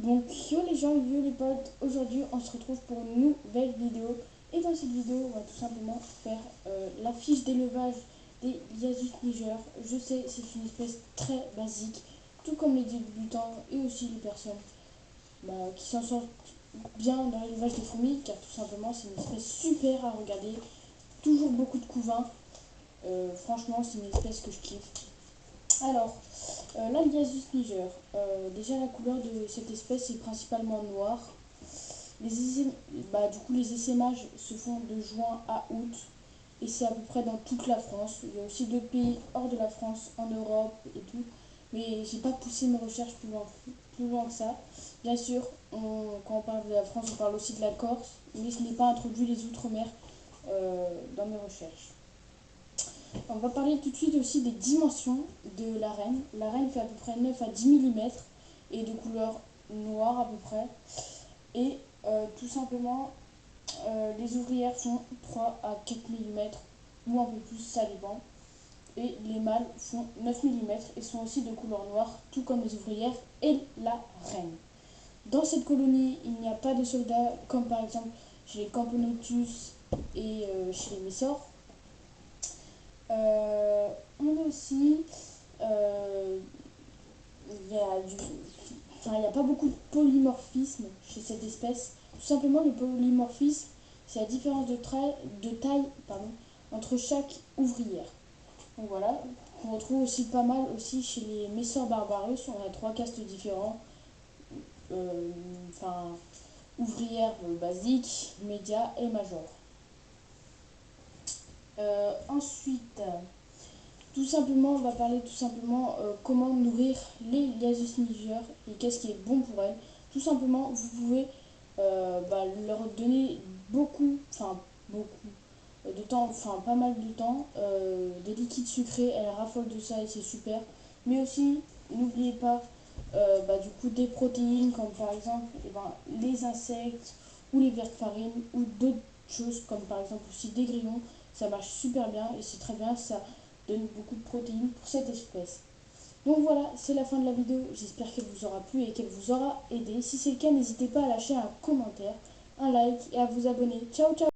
Donc yo les gens, yo les potes, aujourd'hui on se retrouve pour une nouvelle vidéo. Et dans cette vidéo on va tout simplement faire la fiche d'élevage des Liasus niger. Je sais, c'est une espèce très basique, tout comme les débutants et aussi les personnes qui s'en sortent bien dans l'élevage des fourmis, car tout simplement c'est une espèce super à regarder, toujours beaucoup de couvains. Franchement c'est une espèce que je kiffe. Alors, l'Aliasus niger, déjà la couleur de cette espèce est principalement noire. Du coup, les essaimages se font de juin à août et c'est à peu près dans toute la France. Il y a aussi d'autres pays hors de la France, en Europe et tout, mais j'ai pas poussé mes recherches plus loin que ça. Bien sûr, quand on parle de la France, on parle aussi de la Corse, mais je n'ai pas introduit les Outre-mer dans mes recherches. On va parler tout de suite aussi des dimensions de la reine. La reine fait à peu près 9 à 10 mm et de couleur noire à peu près. Et tout simplement, les ouvrières font 3 à 4 mm ou un peu plus, ça dépend. Et les mâles font 9 mm et sont aussi de couleur noire, tout comme les ouvrières et la reine. Dans cette colonie, il n'y a pas de soldats comme par exemple chez les Camponotus et chez les Messors. On a aussi, il n'y a pas beaucoup de polymorphisme chez cette espèce. Tout simplement, le polymorphisme, c'est la différence de taille entre chaque ouvrière. Donc voilà, on retrouve aussi pas mal aussi chez les Messors barbarus. On a 3 castes différents. Euh, enfin, ouvrière basique, média et major. Ensuite, tout simplement, on va parler tout simplement comment nourrir les Liasus niger et qu'est-ce qui est bon pour elles. Tout simplement, vous pouvez leur donner beaucoup de temps, enfin pas mal de temps, des liquides sucrés, elles raffolent de ça et c'est super. Mais aussi, n'oubliez pas du coup des protéines comme par exemple les insectes ou les vers de farine ou d'autres choses comme par exemple aussi des grillons. Ça marche super bien et c'est très bien, ça donne beaucoup de protéines pour cette espèce. Donc voilà, c'est la fin de la vidéo. J'espère qu'elle vous aura plu et qu'elle vous aura aidé. Si c'est le cas, n'hésitez pas à lâcher un commentaire, un like et à vous abonner. Ciao ciao.